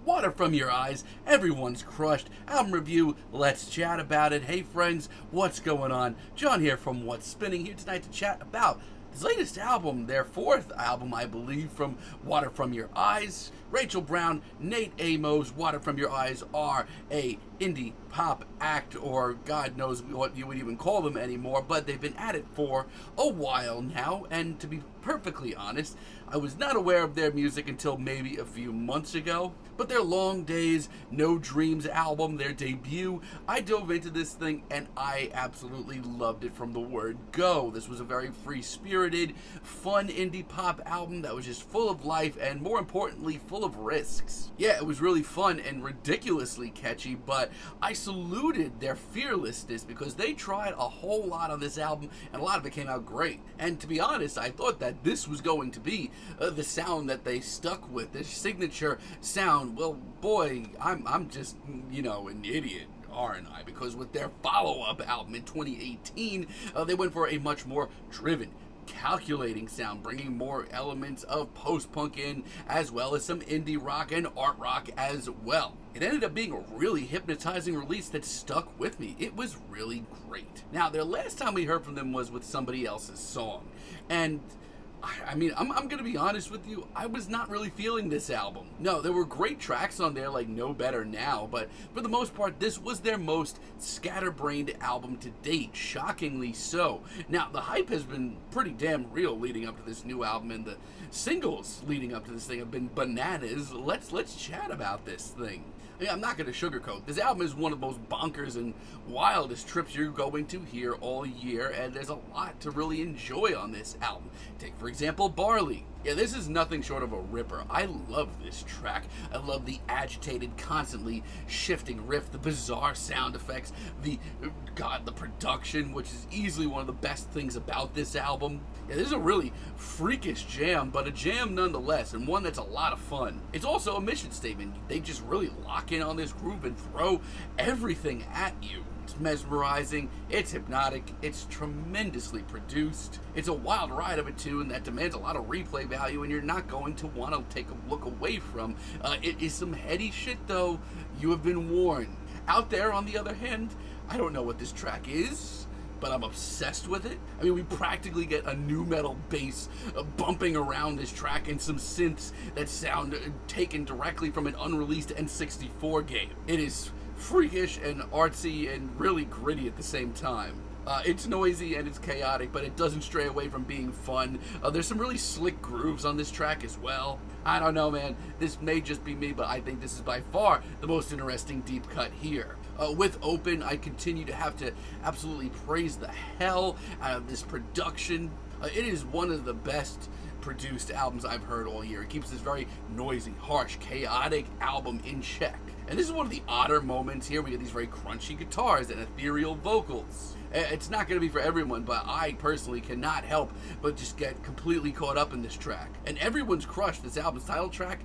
Water from Your Eyes, Everyone's Crushed, album review, let's chat about it. Hey friends, what's going on? John here from What's Spinning, here tonight to chat about his latest album, their fourth album, I believe, from Water From Your Eyes. Rachel Brown, Nate Amos, Water From Your Eyes are a indie pop act, or God knows what you would even call them anymore, but they've been at it for a while now, and to be perfectly honest, I was not aware of their music until maybe a few months ago. But their Long Days, No Dreams album, their debut, I dove into this thing and I absolutely loved it from the word go. This was a very free-spirited, fun indie pop album that was just full of life and, more importantly, full of risks. Yeah, it was really fun and ridiculously catchy, but I saluted their fearlessness because they tried a whole lot on this album and a lot of it came out great. And to be honest, I thought that this was going to be the sound that they stuck with, their signature sound. Well, boy, I'm just, an idiot, aren't I? Because with their follow-up album in 2018, they went for a much more driven, calculating sound, bringing more elements of post-punk in, as well as some indie rock and art rock as well. It ended up being a really hypnotizing release that stuck with me. It was really great. Now, their last time we heard from them was with somebody else's song, and I'm going to be honest with you, I was not really feeling this album. No, there were great tracks on there like No Better Now, but for the most part, this was their most scatterbrained album to date, shockingly so. Now, the hype has been pretty damn real leading up to this new album, and the singles leading up to this thing have been bananas. Let's chat about this thing. I'm not going to sugarcoat. This album is one of the most bonkers and wildest trips you're going to hear all year, and there's a lot to really enjoy on this album. Take, for example, Barley. Yeah, this is nothing short of a ripper. I love this track. I love the agitated, constantly shifting riff, the bizarre sound effects, the production, which is easily one of the best things about this album. Yeah, this is a really freakish jam, but a jam nonetheless, and one that's a lot of fun. It's also a mission statement. They just really lock in on this groove and throw everything at you. It's mesmerizing, it's hypnotic, it's tremendously produced. It's a wild ride of a tune that demands a lot of replay value and you're not going to want to take a look away from. It is some heady shit though, you have been warned. Out there, on the other hand, I don't know what this track is, but I'm obsessed with it. I mean, we practically get a nu metal bass bumping around this track and some synths that sound taken directly from an unreleased N64 game. It is freakish and artsy and really gritty at the same time. It's noisy and it's chaotic, but it doesn't stray away from being fun. There's some really slick grooves on this track as well. I don't know, man. This may just be me, but I think this is by far the most interesting deep cut here. With Open, I continue to have to absolutely praise the hell out of this production. It is one of the best produced albums I've heard all year. It keeps this very noisy, harsh, chaotic album in check. And this is one of the odder moments here. We get these very crunchy guitars and ethereal vocals. It's not going to be for everyone, but I personally cannot help but just get completely caught up in this track. And Everyone's Crushed, this album's title track,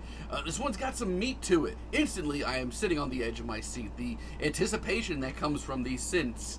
this one's got some meat to it. Instantly, I am sitting on the edge of my seat. The anticipation that comes from these synths.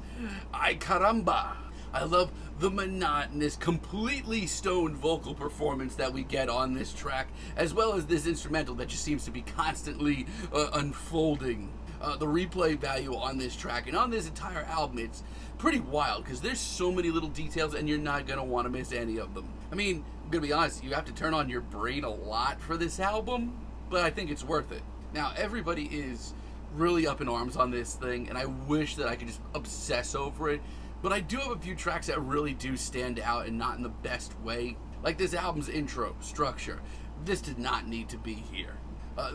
Ay caramba! I love the monotonous, completely stoned vocal performance that we get on this track, as well as this instrumental that just seems to be constantly unfolding. The replay value on this track and on this entire album, it's pretty wild because there's so many little details and you're not going to want to miss any of them. I mean, I'm going to be honest, you have to turn on your brain a lot for this album, but I think it's worth it. Now, everybody is really up in arms on this thing, and I wish that I could just obsess over it. But I do have a few tracks that really do stand out and not in the best way. Like this album's intro, Structure. This did not need to be here.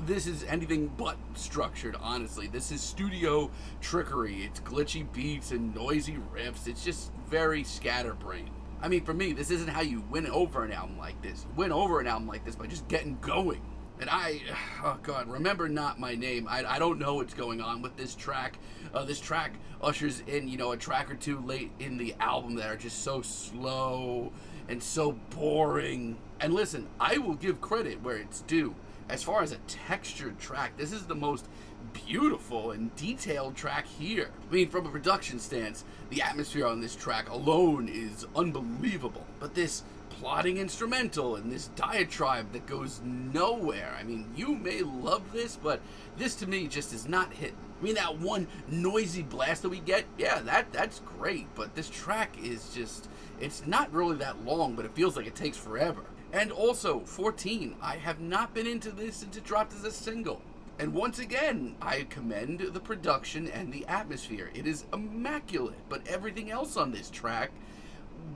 This is anything but structured, honestly. This is studio trickery. It's glitchy beats and noisy riffs. It's just very scatterbrained. I mean, for me, this isn't how you win over an album like this. You win over an album like this by just getting going. And Remember Not My Name. I don't know what's going on with this track. This track ushers in, a track or two late in the album that are just so slow and so boring. And listen, I will give credit where it's due. As far as a textured track, this is the most beautiful and detailed track here. I mean, from a production stance, the atmosphere on this track alone is unbelievable. But this plodding instrumental and this diatribe that goes nowhere. I mean, you may love this, but this to me just is not hitting. I mean, that one noisy blast that we get, yeah, that's great, but this track is just, it's not really that long, but it feels like it takes forever. And also, 14, I have not been into this since it dropped as a single. And once again, I commend the production and the atmosphere. It is immaculate, but everything else on this track,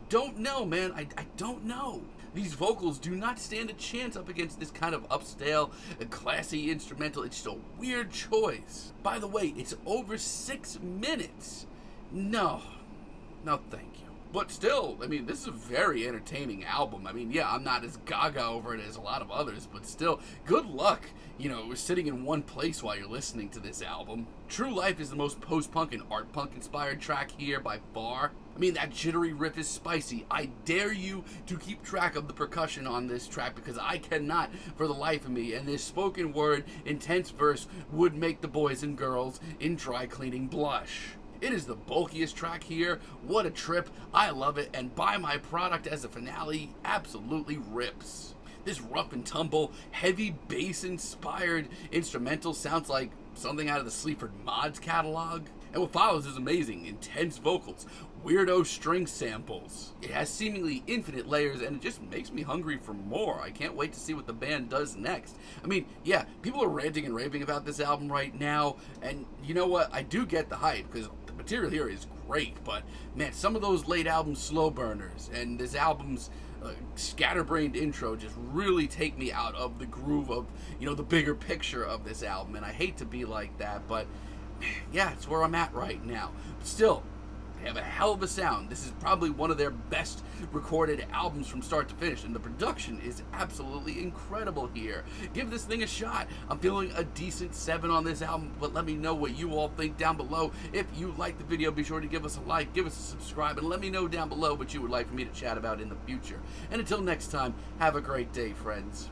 don't know, man. I don't know. These vocals do not stand a chance up against this kind of upscale, classy instrumental. It's just a weird choice. By the way, it's over 6 minutes. No, thank you. But still, I mean, this is a very entertaining album. I mean, yeah, I'm not as gaga over it as a lot of others, but still, good luck, sitting in one place while you're listening to this album. True Life is the most post-punk and art punk inspired track here by far. I mean, that jittery riff is spicy. I dare you to keep track of the percussion on this track because I cannot for the life of me, and this spoken word, intense verse would make the boys and girls in dry cleaning blush. It is the bulkiest track here. What a trip. I love it, and Buy My Product as a finale absolutely rips. This rough and tumble, heavy bass-inspired instrumental sounds like something out of the Sleaford Mods catalog. And what follows is amazing. Intense vocals, weirdo string samples. It has seemingly infinite layers, and it just makes me hungry for more. I can't wait to see what the band does next. I mean, yeah, people are ranting and raving about this album right now, and you know what? I do get the hype, because the material here is great, but man, some of those late album slow burners and this album's scatterbrained intro just really take me out of the groove of, the bigger picture of this album, and I hate to be like that, but yeah, it's where I'm at right now. But still, they have a hell of a sound. This is probably one of their best recorded albums from start to finish, and the production is absolutely incredible here. Give this thing a shot. I'm feeling a decent 7 on this album, but let me know what you all think down below. If you liked the video, be sure to give us a like, give us a subscribe, and let me know down below what you would like for me to chat about in the future. And until next time, have a great day, friends.